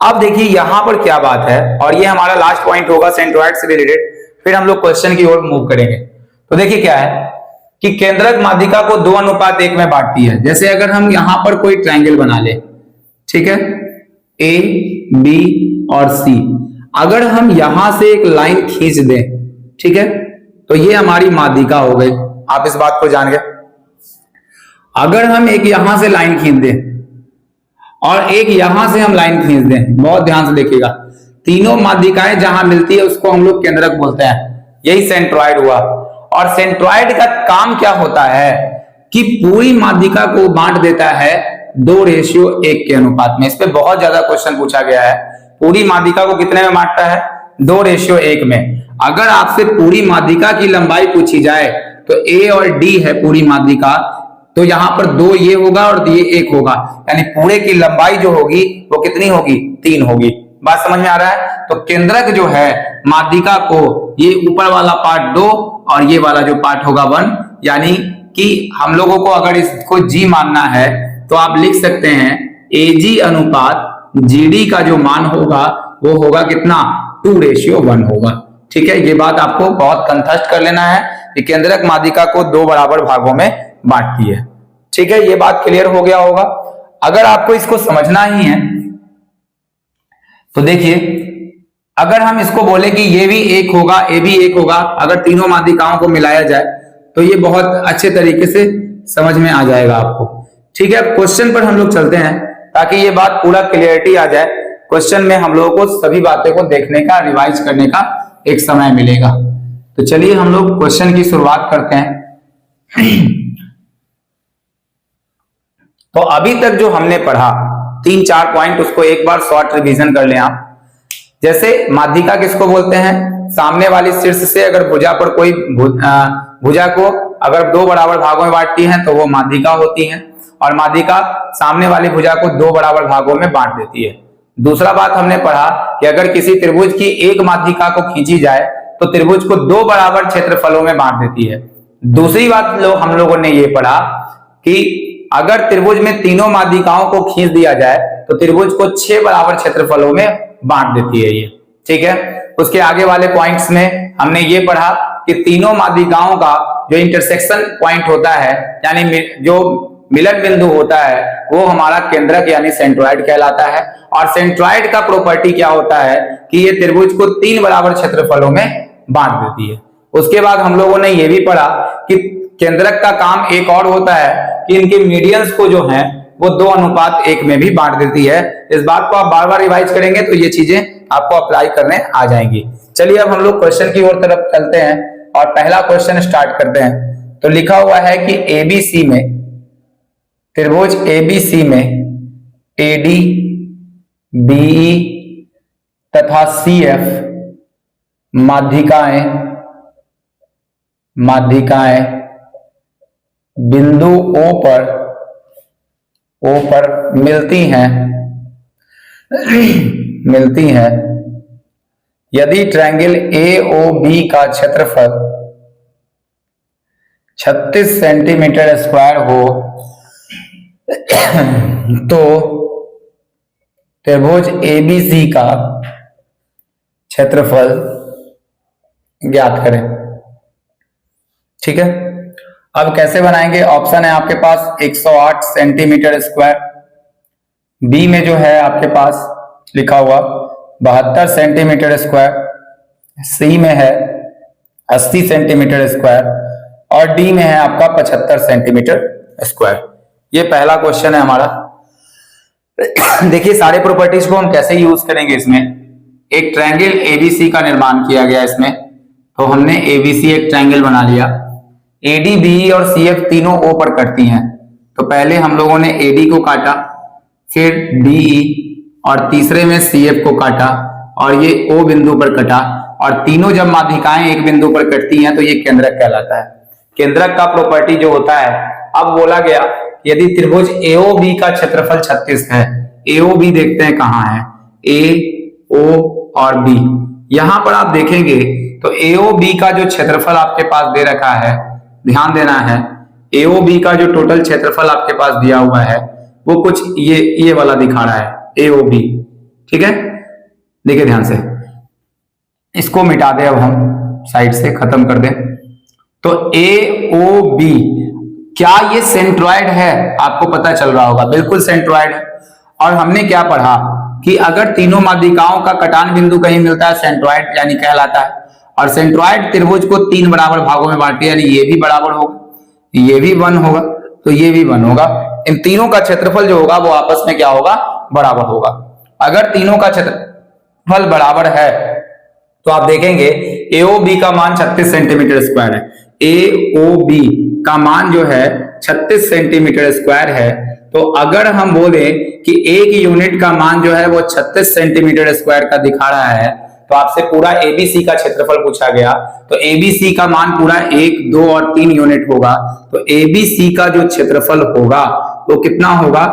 अब देखिए यहां पर क्या बात है, और ये हमारा लास्ट पॉइंट होगा सेंट्रोइड से रिलेटेड, फिर हम लोग क्वेश्चन की ओर मूव करेंगे। तो देखिए क्या है कि केंद्रक माध्यिका को 2:1 में बांटती है। जैसे अगर हम यहां पर कोई ट्रायंगल बना ले, ठीक है, ए बी और सी, अगर हम यहां से एक लाइन खींच दें, ठीक है, तो ये हमारी माध्यिका हो गई। आप इस बात को जान गए। अगर हम एक यहां से लाइन खींच दें और एक यहां से हम लाइन खींच दें, बहुत ध्यान से देखिएगा, तीनों माध्यिकाएं जहां मिलती है उसको हम लोग केंद्रक बोलते हैं। यही सेंट्रॉइड हुआ। और सेंट्रॉइड का काम क्या होता है कि पूरी माध्यिका को बांट देता है 2:1 के अनुपात में। इस पे बहुत ज्यादा क्वेश्चन पूछा गया है। पूरी माध्यिका को कितने में बांटता है? 2:1 में। अगर आपसे पूरी माध्यिका की लंबाई पूछी जाए तो ए और डी है पूरी माध्यिका, तो यहां पर 2 ये होगा और ये 1 होगा, यानी पूरे की लंबाई जो होगी वो कितनी होगी? 3 होगी। बात समझ में आ रहा है? तो केंद्रक जो है माध्यिका को, ये ऊपर वाला पार्ट 2 और ये वाला जो पार्ट होगा 1, यानी कि हम लोगों को अगर इसको जी मानना है तो आप लिख सकते हैं एजी अनुपात जीडी का जो मान होगा वो होगा कितना? 2:1 होगा। ठीक है, ये बात आपको बहुत कंठस्थ कर लेना है कि केंद्रक माध्यिका को 2 बराबर भागों में बांटती है। ठीक है, ये बात क्लियर हो गया होगा। अगर आपको इसको समझना ही है तो देखिए, अगर हम इसको बोले कि ये भी 1 होगा, ये भी 1 होगा, अगर तीनों माध्यिकाओं को मिलाया जाए तो ये बहुत अच्छे तरीके से समझ में आ जाएगा आपको। ठीक है, अब क्वेश्चन पर हम लोग चलते हैं ताकि ये बात पूरा क्लियरिटी आ जाए। क्वेश्चन में हम लोगों को सभी बातें को देखने का, रिवाइज करने का एक समय मिलेगा। तो चलिए हम लोग क्वेश्चन की शुरुआत करते हैं। तो अभी तक जो हमने पढ़ा 3-4 पॉइंट, उसको एक बार शॉर्ट रिवीजन कर लें आप। जैसे माध्यिका किसको बोलते हैं? सामने वाली शीर्ष से अगर भुजा पर कोई भुजा को अगर 2 बराबर भागों में बांटती है तो वो माध्यिका होती है, और माध्यिका सामने वाली भुजा को 2 बराबर भागों में बांट देती है। दूसरा बात हमने पढ़ा कि अगर किसी त्रिभुज की एक माध्यिका को खींची जाए तो त्रिभुज को 2 बराबर क्षेत्रफलों में बांट देती है। दूसरी बात हम लोगों ने ये पढ़ा कि अगर त्रिभुज में तीनों माध्यिकाओं को खींच दिया जाए तो त्रिभुज को 6 बराबर क्षेत्रफलों में बांट देती है ये। ठीक है, उसके आगे वाले पॉइंट्स में हमने ये पढ़ा कि तीनों माध्यिकाओं का जो इंटरसेक्शन पॉइंट होता है, यानी जो मिलन बिंदु होता है, वो हमारा केंद्रक यानी सेंट्रॉइड कहलाता है। और सेंट्रॉइड का प्रॉपर्टी क्या होता है कि ये त्रिभुज को 3 बराबर क्षेत्रफलों में बांट देती है। उसके बाद हम लोगों ने ये भी पढ़ा कि केंद्रक का काम एक और होता है कि इनके मीडियंस को जो है वो 2:1 में भी बांट देती है। इस बात को आप बार बार रिवाइज करेंगे तो ये चीजें आपको अप्लाई करने आ जाएंगी। चलिए अब हम लोग क्वेश्चन की ओर तरफ चलते हैं और पहला क्वेश्चन स्टार्ट करते हैं। तो लिखा हुआ है कि एबीसी में, त्रिभुज एबीसी में एडी, बीई तथा सीएफ माध्यिकाएं बिंदु O पर मिलती हैं यदि ट्रायंगल AOB का क्षेत्रफल 36 सेंटीमीटर स्क्वायर हो तो त्रिभुज ABC का क्षेत्रफल ज्ञात करें। ठीक है, अब कैसे बनाएंगे? ऑप्शन है आपके पास 108 सेंटीमीटर स्क्वायर, बी में जो है आपके पास लिखा हुआ 72 सेंटीमीटर स्क्वायर, सी में है 80 सेंटीमीटर स्क्वायर और डी में है आपका 75 सेंटीमीटर स्क्वायर। ये पहला क्वेश्चन है हमारा। देखिए सारे प्रॉपर्टीज को हम कैसे यूज करेंगे इसमें। एक ट्रायंगल एबीसी का निर्माण किया गया इसमें, तो हमने एबीसी एक ट्रायंगल बना लिया। एडी, बीई और सीएफ तीनों ओ पर कटती हैं, तो पहले हम लोगों ने एडी को काटा, फिर डीई और तीसरे में सीएफ को काटा और ये ओ बिंदु पर कटा। और तीनों जब माध्यिकाएं एक बिंदु पर कटती हैं तो ये केंद्रक कहलाता है। केंद्रक का प्रॉपर्टी जो होता है, अब बोला गया यदि त्रिभुज एओबी का क्षेत्रफल 36 है, एओबी देखते हैं कहां है, ए, ओ और बी। यहां पर आप देखेंगे तो एओबी का जो क्षेत्रफल आपके पास दे रखा है, ध्यान देना है AOB का जो टोटल क्षेत्रफल आपके पास दिया हुआ है वो कुछ ये वाला दिखा रहा है AOB। ठीक है, देखिए ध्यान से, इसको मिटा दे, अब हम साइड से खत्म कर दें। तो AOB क्या ये सेंट्रॉइड है? आपको पता चल रहा होगा, बिल्कुल सेंट्रॉइड है। और हमने क्या पढ़ा कि अगर तीनों माध्यिकाओं का कटान बिंदु कहीं मिलता है, सेंट्रॉइड यानी कहलाता है। और सेंट्रॉइड त्रिभुज को 3 बराबर भागों में बांटते हैं, यानी ये भी बराबर होगा, ये भी 1 होगा, तो ये भी 1 होगा। इन तीनों का क्षेत्रफल जो होगा वो आपस में क्या होगा? बराबर होगा। अगर तीनों का क्षेत्रफल बराबर है तो आप देखेंगे AOB का मान 36 सेंटीमीटर स्क्वायर है। AOB का मान जो है 36 सेंटीमीटर स्क्वायर है। तो अगर हम बोले कि एक यूनिट का मान जो है वो 36 सेंटीमीटर स्क्वायर का दिखा रहा है, तो आपसे पूरा ABC का क्षेत्रफल पूछा गया, तो ABC का मान पूरा 1, 2 और 3 यूनिट होगा। तो ABC का जो क्षेत्रफल होगा वो कितना होगा?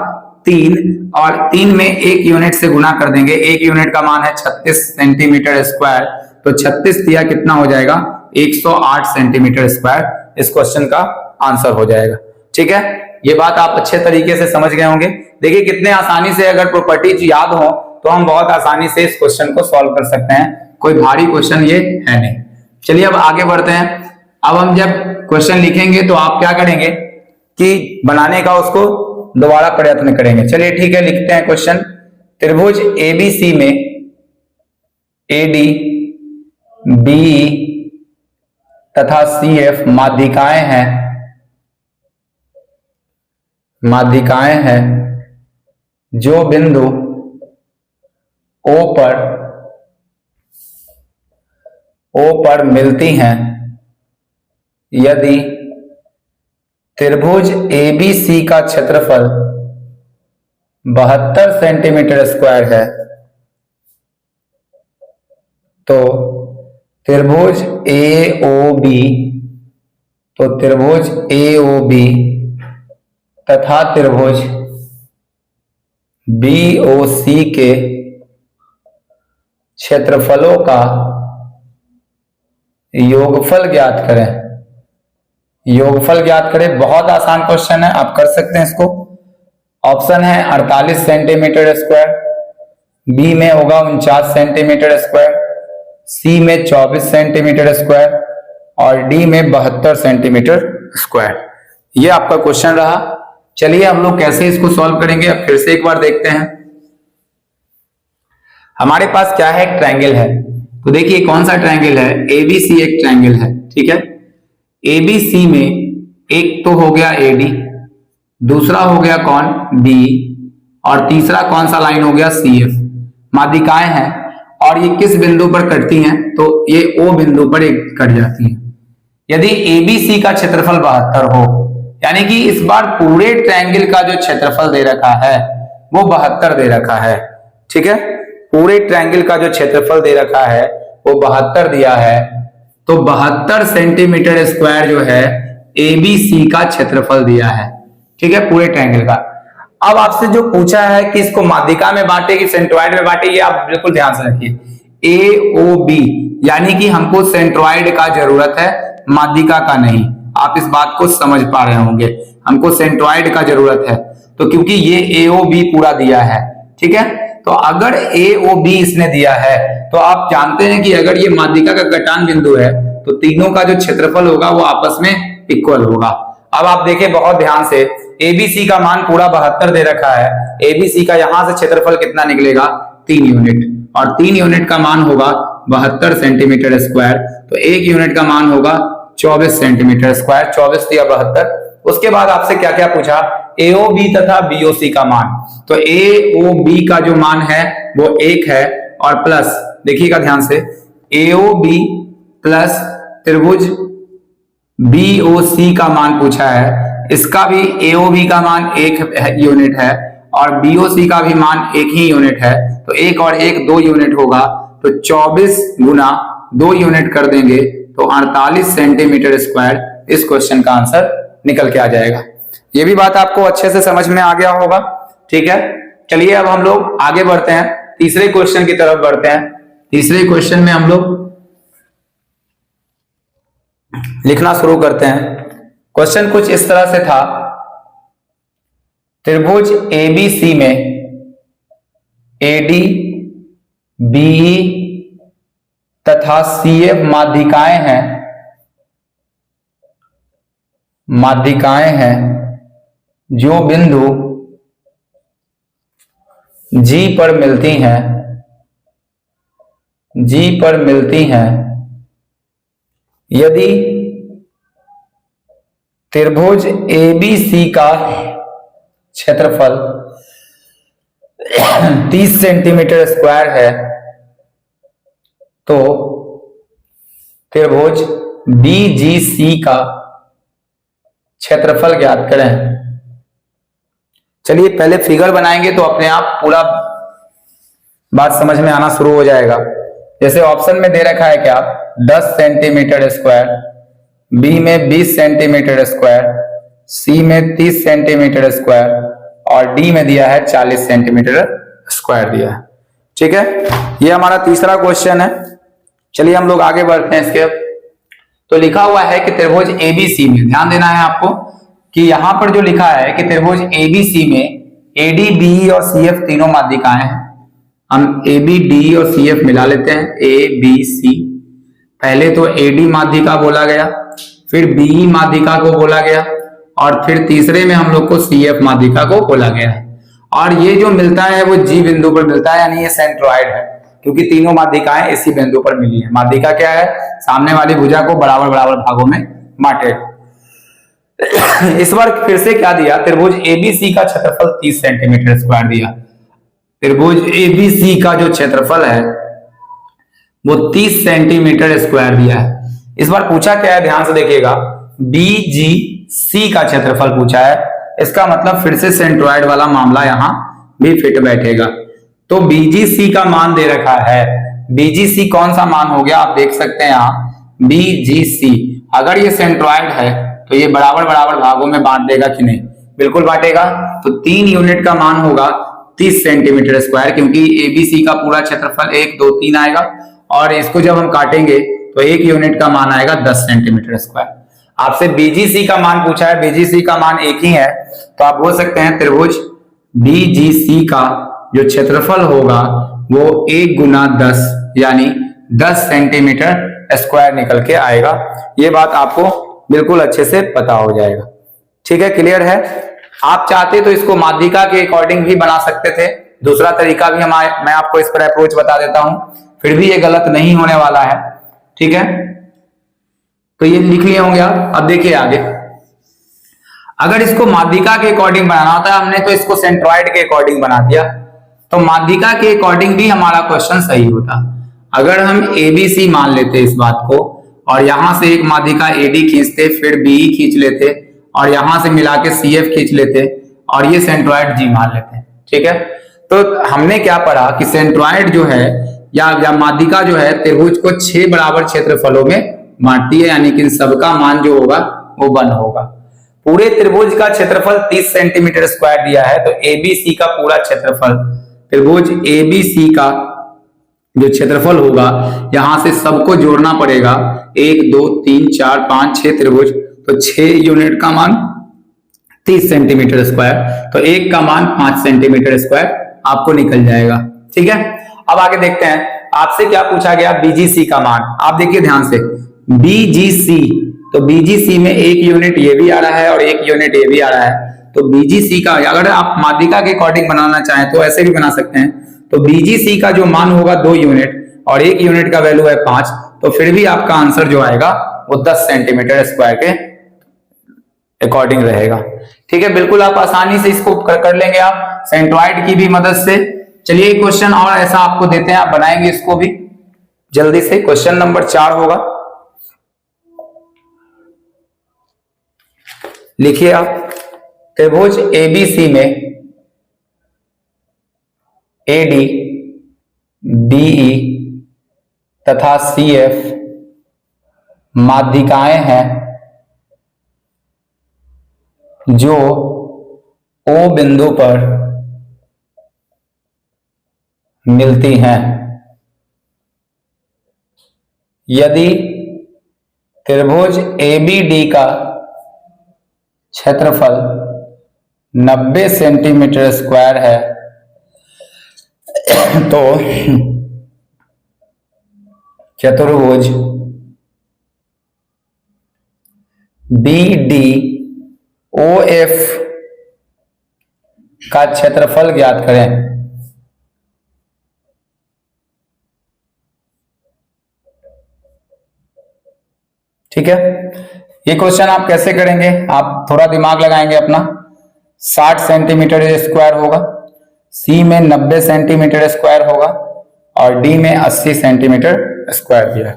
3, और 3 में 1 यूनिट से गुना कर देंगे। 1 यूनिट का मान है 36 सेंटीमीटर स्क्वायर, तो 36 दिया कितना हो जाएगा? 108 सेंटीमीटर स्क्वायर इस क्वेश्चन का आंसर हो जाएगा। ठीक है, ये बात आप अच्छे तरीके से समझ गए होंगे। देखिए कितने आसानी से अगर प्रॉपर्टीज याद हो तो हम बहुत आसानी से इस क्वेश्चन को सॉल्व कर सकते हैं, कोई भारी क्वेश्चन ये है नहीं। चलिए अब आगे बढ़ते हैं। अब हम जब क्वेश्चन लिखेंगे तो आप क्या करेंगे कि बनाने का उसको दोबारा प्रयत्न करेंगे। चलिए ठीक है, लिखते हैं क्वेश्चन। त्रिभुज ABC में AD, BE तथा CF माध्यिकाएं हैं जो बिंदु O पर मिलती हैं। यदि त्रिभुज ABC का क्षेत्रफल 72 सेंटीमीटर स्क्वायर है तो त्रिभुज AOB तथा त्रिभुज BOC के क्षेत्रफलों का योगफल ज्ञात करें। योगफल ज्ञात करें, बहुत आसान क्वेश्चन है, आप कर सकते हैं इसको। ऑप्शन है 48 सेंटीमीटर स्क्वायर, बी में होगा 49 सेंटीमीटर स्क्वायर, सी में 24 सेंटीमीटर स्क्वायर और डी में 72 सेंटीमीटर स्क्वायर। ये आपका क्वेश्चन रहा। चलिए हम लोग कैसे इसको सॉल्व करेंगे अब फिर से एक बार देखते हैं। हमारे पास क्या है? एक ट्रायंगल है। तो देखिए कौन सा ट्रायंगल है? ABC एक ट्रायंगल है। ठीक है, ABC में एक तो हो गया AD, दूसरा हो गया कौन? B, और तीसरा कौन सा लाइन हो गया? CF। माध्यिकाएं हैं और ये किस बिंदु पर कटती हैं? तो ये O बिंदु पर एक कट जाती है। यदि ABC का क्षेत्रफल 72 हो, यानी कि इस बार पूरे ट्रायंगल का जो क्षेत्रफल दे रखा है वो 72 दे रखा है। ठीक है, पूरे ट्रायंगल का जो क्षेत्रफल दे रखा है वो 72 दिया है। तो 72 सेंटीमीटर स्क्वायर जो है ABC का क्षेत्रफल दिया है। ठीक है, पूरे ट्रायंगल का। अब आपसे जो पूछा है कि इसको माध्यिका में बांटे कि सेंट्रॉइड में बांटे, ये आप बिल्कुल ध्यान से रखिए। AOB यानी कि हमको सेंट्रॉइड का जरूरत है, माध्यिका का नहीं। आप इस बात को समझ पा रहे होंगे, हमको सेंट्रॉइड का जरूरत है। तो क्योंकि ये AOB पूरा दिया है, ठीक है, तो अगर AOB इसने दिया है तो आप जानते हैं कि अगर ये माध्यिका का कटान बिंदु है तो तीनों का जो क्षेत्रफल होगा वो आपस में इक्वल होगा। अब आप देखें बहुत ध्यान से, ABC का मान पूरा 72 दे रखा है। ABC का यहां से क्षेत्रफल कितना निकलेगा? 3 यूनिट, और 3 यूनिट का मान होगा 72 सेंटीमीटर स्क्वायर। तो 1 यूनिट का मान होगा 24 सेंटीमीटर स्क्वायर। 24 दिया 72। उसके बाद आपसे क्या क्या पूछा? AOB तथा BOC का मान। तो AOB का जो मान है वो 1 है, और प्लस देखिएगा ध्यान से, AOB प्लस त्रिभुज BOC का मान पूछा है। इसका भी AOB का मान 1 यूनिट है और BOC का भी मान 1 ही यूनिट है। तो 1 और 1 2 यूनिट होगा, तो 24 गुना 2 यूनिट कर देंगे तो 48 सेंटीमीटर स्क्वायर इस क्वेश्चन का आंसर निकल के आ जाएगा। ये भी बात आपको अच्छे से समझ में आ गया होगा। ठीक है, चलिए अब हम लोग आगे बढ़ते हैं, तीसरे क्वेश्चन की तरफ बढ़ते हैं। तीसरे क्वेश्चन में हम लोग लिखना शुरू करते हैं। क्वेश्चन कुछ इस तरह से था, त्रिभुज एबीसी में एडी, बीई तथा सीएफ माध्यिकाएं हैं जो बिंदु जी पर मिलती हैं, यदि त्रिभुज एबीसी का क्षेत्रफल 30 सेंटीमीटर स्क्वायर है तो त्रिभुज बीजीसी का क्षेत्रफल ज्ञात करें। चलिए पहले फिगर बनाएंगे तो अपने आप पूरा बात समझ में आना शुरू हो जाएगा। जैसे ऑप्शन में दे रखा है क्या, 10 सेंटीमीटर स्क्वायर, बी में 20 सेंटीमीटर स्क्वायर, सी में 30 सेंटीमीटर स्क्वायर और डी में दिया है 40 सेंटीमीटर स्क्वायर दिया है। ठीक है, ये हमारा तीसरा क्वेश्चन है। चलिए हम लोग आगे बढ़ते हैं इसके। तो लिखा हुआ है कि त्रिभुज एबीसी में, ध्यान देना है आपको कि यहां पर जो लिखा है कि त्रिभुज एबीसी में एडी, बीई और सीएफ तीनों माध्यिकाएं हैं। हम एबी, डी और सीएफ मिला लेते हैं, ए बी सी। पहले तो एडी माध्यिका बोला गया, फिर बीई माध्यिका को बोला गया और फिर तीसरे में हम लोग को सीएफ माध्यिका को बोला गया। और ये जो मिलता है वो जी बिंदु पर मिलता है, यानी ये सेंट्रॉइड है, क्योंकि तीनों माध्यिकाएं इसी बिंदु पर मिली है। माध्यिका क्या है, सामने वाली भुजा को बराबर बराबर भागों में बांटेगा। इस बार फिर से क्या दिया, त्रिभुज एबीसी का क्षेत्रफल 30 सेंटीमीटर स्क्वायर दिया। त्रिभुज एबीसी का जो क्षेत्रफल है वो 30 सेंटीमीटर स्क्वायर दिया है। इस बार पूछा क्या है, ध्यान से देखिएगा, बीजीसी का क्षेत्रफल पूछा है। इसका मतलब फिर से सेंट्रॉइड वाला मामला यहां भी फिट बैठेगा। तो बीजीसी का मान दे रखा है, बीजीसी कौन सा मान हो गया आप देख सकते हैं यहां, बीजीसी। अगर ये सेंट्रॉइड है तो ये बराबर बराबर भागों में बांट देगा कि नहीं, बिल्कुल बांटेगा। तो 3 यूनिट का मान होगा 30 सेंटीमीटर स्क्वायर, क्योंकि एबीसी का पूरा क्षेत्रफल 1 2 3 आएगा और इसको जब हम काटेंगे तो 1 यूनिट का मान आएगा 10 सेंटीमीटर स्क्वायर। आपसे बीजीसी का मान पूछा है, बीजीसी का मान एक ही है, तो आप बोल सकते हैं त्रिभुज बीजीसी का जो क्षेत्रफल होगा वो 1 गुना 10 यानी 10 सेंटीमीटर स्क्वायर निकल के आएगा। ये बात आपको बिल्कुल अच्छे से पता हो जाएगा। ठीक है, क्लियर है। आप चाहते तो इसको माध्यिका के अकॉर्डिंग भी बना सकते थे, दूसरा तरीका भी मैं आपको इस पर अप्रोच बता देता हूं, फिर भी ये गलत नहीं होने वाला है। ठीक है, तो ये लिख लिए होंगे आप। अब देखिए आगे, अगर इसको माध्यिका के अकॉर्डिंग बनाना होता है, हमने तो इसको सेंट्रॉइड के अकॉर्डिंग बना दिया, तो माध्यिका के अकॉर्डिंग भी हमारा क्वेश्चन सही होता। अगर हम एबीसी मान लेते इस बात को और यहां से एक माध्यिका एडी खींचते, फिर बीई खींच लेते और यहां से मिला के सीएफ खींच लेते और ये सेंट्रॉइड जी मान लेते। ठीक है, तो हमने क्या पढ़ा कि सेंट्रॉइड जो है या माध्यिका जो है त्रिभुज को 6 बराबर क्षेत्रफलों में बांटती है, यानी कि सबका मान जो होगा वो 1 होगा। पूरे त्रिभुज का क्षेत्रफल 30 सेंटीमीटर स्क्वायर दिया है, तो एबीसी का पूरा क्षेत्रफल, त्रिभुज एबीसी का जो क्षेत्रफल होगा, यहां से सबको जोड़ना पड़ेगा, 1 2 3 4 5 6 त्रिभुज, तो 6 यूनिट का मान 30 सेंटीमीटर स्क्वायर, तो एक का मान 5 सेंटीमीटर स्क्वायर आपको निकल जाएगा। ठीक है, अब आगे देखते हैं आपसे क्या पूछा गया, बीजीसी का मान। आप देखिए ध्यान से, बीजीसी, तो बीजीसी में 1 यूनिट ये भी आ रहा है और 1 यूनिट ये भी आ रहा है। तो बीजीसी का अगर आप माध्यिका के अकॉर्डिंग बनाना चाहें तो ऐसे भी बना सकते हैं। तो बीजीसी का जो मान होगा 2 यूनिट और 1 यूनिट का वैल्यू है 5, तो फिर भी आपका आंसर जो आएगा वो 10 सेंटीमीटर स्क्वायर के अकॉर्डिंग रहेगा। ठीक है, बिल्कुल आप आसानी से इसको कर लेंगे आप सेंट्रॉइड की भी मदद से। चलिए एक क्वेश्चन और ऐसा आपको देते हैं, आप बनाएंगे इसको भी जल्दी से। क्वेश्चन नंबर 4 होगा, लिखिए आप, त्रिभुज एबीसी में एडी, बीई तथा सीएफ माध्यिकाएं हैं जो ओ बिंदु पर मिलती हैं। यदि त्रिभुज एबीडी का क्षेत्रफल 90 सेंटीमीटर स्क्वायर है तो चतुर्भुज BDOF का क्षेत्रफल ज्ञात करें। ठीक है, ये क्वेश्चन आप कैसे करेंगे, आप थोड़ा दिमाग लगाएंगे अपना। 60 सेंटीमीटर स्क्वायर होगा, सी में 90 सेंटीमीटर स्क्वायर होगा और डी में 80 सेंटीमीटर स्क्वायर दिया है।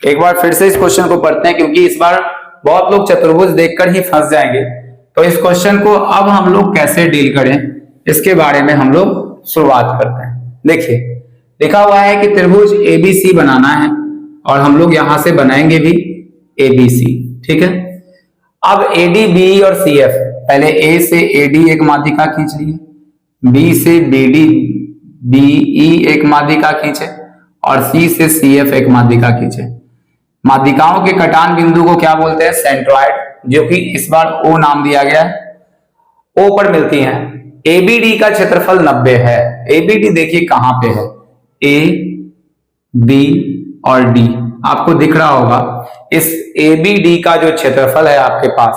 एक बार फिर से इस क्वेश्चन को पढ़ते हैं क्योंकि इस बार बहुत लोग चतुर्भुज देखकर ही फंस जाएंगे। तो इस क्वेश्चन को अब हम लोग कैसे डील करें इसके बारे में हम लोग शुरुआत करते हैं। देखिए लिखा हुआ है कि त्रिभुज ABC बनाना है और हम लोग यहां से बनाएंगे भी ABC। ठीक है, अब ADBE और CF, पहले A से AD एक माध्यिका खींच लिए, B से BDBE एक माध्यिका खींचे और C से CF एक माध्यिका खींचे। माध्यिकाओं के कटान बिंदु को क्या बोलते हैं, सेंट्रॉइड, जो कि इस बार O नाम दिया गया है, O पर मिलती हैं। ABD का क्षेत्रफल 90 है। ABD देखिए कहां पे है, A, B और D आपको दिख रहा होगा। इस ABD का जो क्षेत्रफल है आपके पास,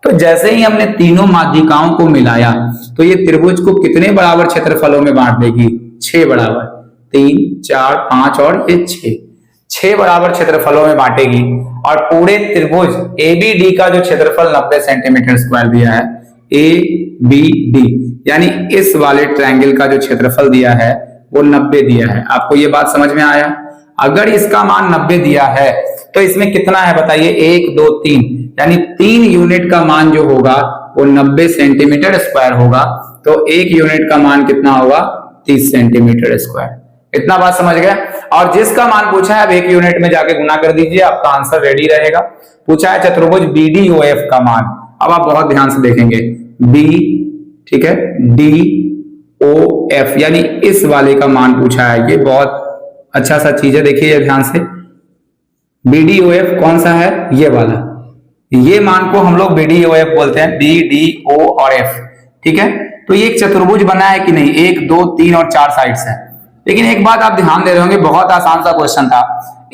तो जैसे ही हमने तीनों माध्यिकाओं को मिलाया तो ये त्रिभुज को कितने बराबर क्षेत्रफलों में बांट देगी, 6 बराबर, 3, 4, 5 और ये 6 बराबर क्षेत्रफलों में बांटेगी। और पूरे त्रिभुज ABD का जो क्षेत्रफल 90 सेंटीमीटर स्क्वायर दिया है, ABD यानी इस वाले ट्रायंगल का जो क्षेत्रफल दिया है वो 90 दिया है। आपको ये बात समझ में आया? अगर इसका मान 90 दिया है तो इसमें कितना है बताइए, 1, 2, 3 यानी 3 यूनिट का मान जो होगा वो 90 सेंटीमीटर स्क्वायर होगा। तो 1 यूनिट का मान कितना होगा, 30 सेंटीमीटर स्क्वायर। इतना बात समझ गए? और जिसका मान पूछा है अब 1 यूनिट में जाके गुना कर दीजिए, आपका आंसर रेडी रहेगा। पूछा है चतुर्भुज BDOF का मान, अब आप बहुत ध्यान से देखेंगे, B, ठीक है, DOF यानी इस वाले का मान पूछा है। ये बहुत अच्छा सा चीज है, देखिए ध्यान से। BDOF कौन सा है, ये वाला, ये मान को हम लोग BDOF बोलते हैं, B, D, O और F। ठीक है, तो ये एक चतुर्भुज बना है कि नहीं, 1, 2, 3 और 4 साइड्स है। लेकिन एक बात आप ध्यान दे रहे होंगे, बहुत आसान सा क्वेश्चन था,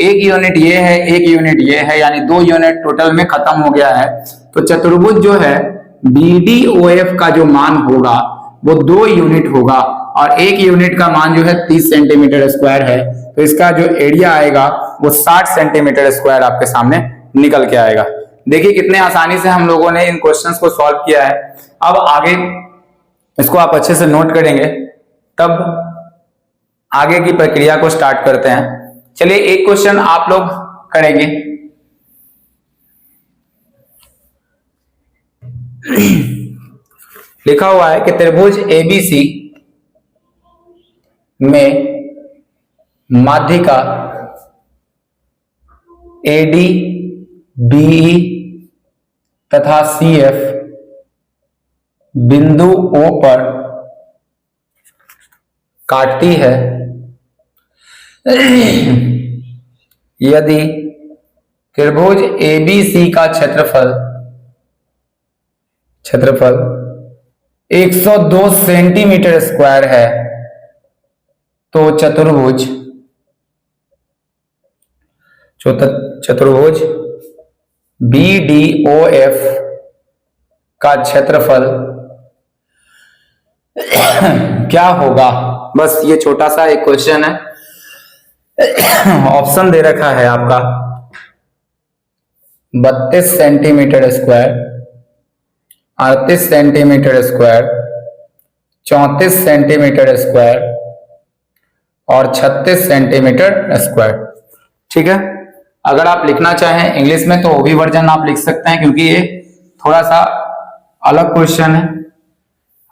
1 यूनिट ये है, 1 यूनिट ये है, यानी 2 यूनिट टोटल में खत्म हो गया है। तो चतुर्भुज जो है BDOF का जो मान होगा वो 2 यूनिट होगा और 1 यूनिट का मान जो है 30 सेंटीमीटर स्क्वायर है। तो इसका जो एरिया आएगा वो 60 सेंटीमीटर स्क्वायर आपके सामने निकल के आएगा। देखिए कितने आसानी से हम लोगों ने इन क्वेश्चंस को सॉल्व किया है। अब आगे इसको आप अच्छे से नोट करेंगे तब आगे की प्रक्रिया को स्टार्ट करते हैं। चलिए एक क्वेश्चन आप लोग करेंगे। लिखा हुआ है कि त्रिभुज ABC में माध्यिका AD, BE तथा CF बिंदु O पर काटती है यदि त्रिभुज ABC का क्षेत्रफल 102 सेंटीमीटर स्क्वायर है तो चतुर्भुज BDOF का क्षेत्रफल क्या होगा। बस ये छोटा सा एक क्वेश्चन है, ऑप्शन दे रखा है आपका 32 centimetre square, 38 centimetre square, 34 centimetre square और 36 सेंटीमीटर स्क्वायर। ठीक है, अगर आप लिखना चाहें इंग्लिश में तो वो भी वर्जन आप लिख सकते हैं क्योंकि ये थोड़ा सा अलग क्वेश्चन है,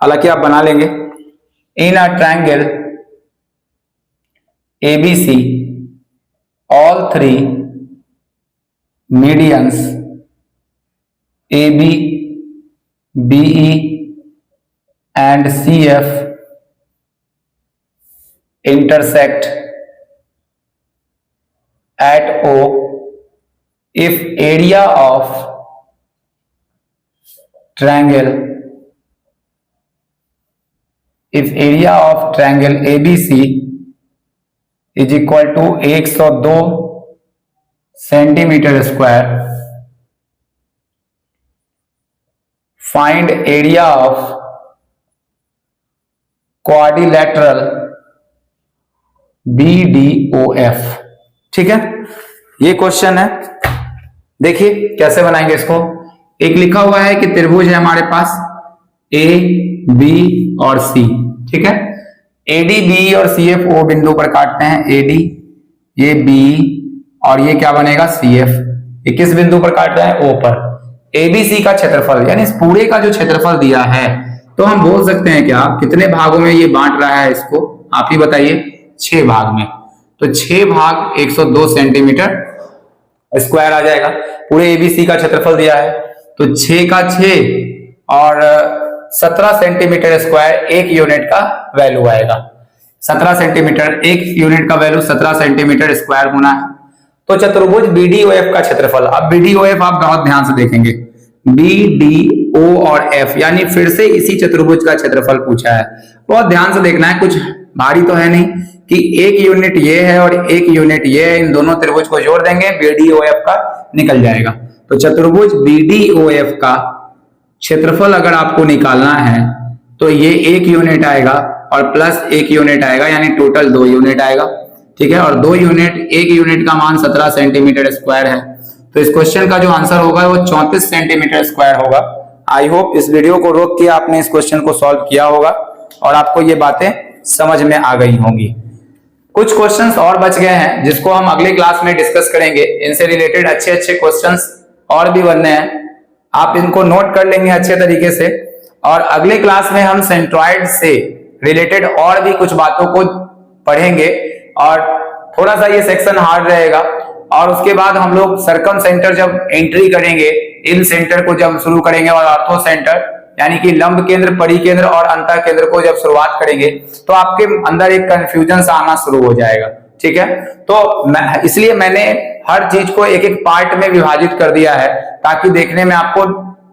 हालांकि आप बना लेंगे। इन a triangle ABC all 3 medians AB, BE and CF intersect at O if area of triangle, if area of triangle ABC is equal to 102 centimetre square, find area of quadrilateral BDOF। ठीक है, ये question है। देखिए कैसे बनाएंगे इसको। एक लिखा हुआ है कि त्रिभुज है हमारे पास ए बी और सी। ठीक है, एडी बी और सी एफ ओ बिंदु पर काटते हैं। एडी ये बी और ये क्या बनेगा सी एफ, ये किस बिंदु पर काट रहा है ओ पर। एबीसी का क्षेत्रफल यानी इस पूरे का जो क्षेत्रफल दिया है, तो हम बोल सकते हैं क्या कितने भागों में ये बांट रहा है इसको, आप ही बताइए। 6 भाग में, तो 6 भाग 102 सेंटीमीटर स्क्वायर आ जाएगा। पूरे एबीसी का क्षेत्रफल दिया है, तो 6 का 6 और 17 सेंटीमीटर स्क्वायर एक यूनिट का वैल्यू आएगा। 17 सेंटीमीटर, एक यूनिट का वैल्यू 17 सेंटीमीटर स्क्वायर होना है। तो चतुर्भुज बीडीओएफ का क्षेत्रफल, अब बीडीओएफ आप बहुत ध्यान से देखेंगे, बीडीओ और एफ यानी फिर से इसी चतुर्भुज का क्षेत्रफल पूछा है। बहुत ध्यान से देखना है, कुछ भारी तो है नहीं कि एक यूनिट ये है और एक यूनिट ये है, इन दोनों त्रिभुज को जोड़ देंगे बीडीओएफ का निकल जाएगा। तो चतुर्भुज बीडीओएफ का क्षेत्रफल अगर आपको निकालना है तो ये 1 यूनिट आएगा और प्लस 1 यूनिट आएगा, यानी टोटल 2 यूनिट आएगा। ठीक है, और 2 यूनिट, 1 यूनिट का मान 17 सेंटीमीटर स्क्वायर है, तो इस क्वेश्चन का जो आंसर होगा वो 34 सेंटीमीटर स्क्वायर होगा। आई होप इस वीडियो को रोक के आपने इस क्वेश्चन को सॉल्व किया होगा और आपको ये बातें समझ में आ गई होंगी। कुछ क्वेश्चंस और बच गए हैं जिसको हम अगले क्लास में डिस्कस करेंगे। इनसे रिलेटेड अच्छे अच्छे क्वेश्चंस और भी बनने हैं, आप इनको नोट कर लेंगे अच्छे तरीके से। और अगले क्लास में हम सेंट्रॉइड से रिलेटेड और भी कुछ बातों को पढ़ेंगे और थोड़ा सा ये सेक्शन हार्ड रहेगा। और उसके बाद हम लोग सर्कम सेंटर जब एंट्री करेंगे, इन सेंटर को जब शुरू करेंगे और ऑर्थो सेंटर यानी कि लंब केंद्र, परिकेंद्र और अंतः केंद्र को जब शुरुआत करेंगे तो आपके अंदर एक कंफ्यूजन सा आना शुरू हो जाएगा। ठीक है, तो इसलिए मैंने हर चीज को एक एक पार्ट में विभाजित कर दिया है ताकि देखने में आपको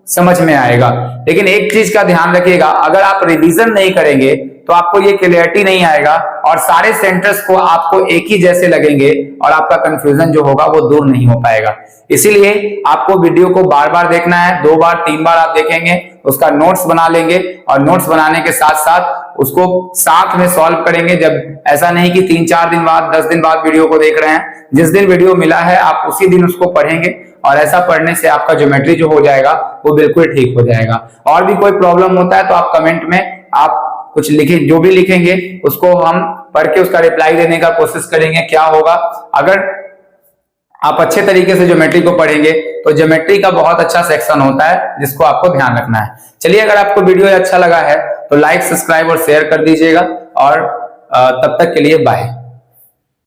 समझ में आएगा। लेकिन एक चीज का ध्यान रखिएगा, अगर आप रिवीजन नहीं करेंगे तो आपको ये क्लियरिटी नहीं आएगा और सारे सेंटर्स को आपको एक ही जैसे लगेंगे और आपका कंफ्यूजन जो होगा वो दूर नहीं हो पाएगा। इसीलिए आपको वीडियो को बार बार देखना है, 2 बार 3 बार आप देखेंगे, उसका नोट्स बना लेंगे और नोट्स बनाने के साथ साथ उसको साथ में सॉल्व करेंगे। जब ऐसा नहीं कि 3-4 दिन बाद, 10 दिन बाद वीडियो को देख रहे हैं, जिस दिन वीडियो मिला है आप उसी दिन उसको पढ़ेंगे और ऐसा पढ़ने से आपका ज्योमेट्री जो हो जाएगा वो बिल्कुल ठीक हो जाएगा। और भी कोई प्रॉब्लम होता है तो आप कमेंट में आप कुछ लिखे, जो भी लिखेंगे उसको हम पढ़ के उसका रिप्लाई देने का कोशिश करेंगे। क्या होगा, अगर आप अच्छे तरीके से ज्योमेट्री को पढ़ेंगे तो ज्योमेट्री का बहुत अच्छा सेक्शन होता है जिसको आपको ध्यान रखना है। चलिए, अगर आपको वीडियो अच्छा लगा है तो लाइक, सब्सक्राइब और शेयर कर दीजिएगा और तब तक के लिए बाय।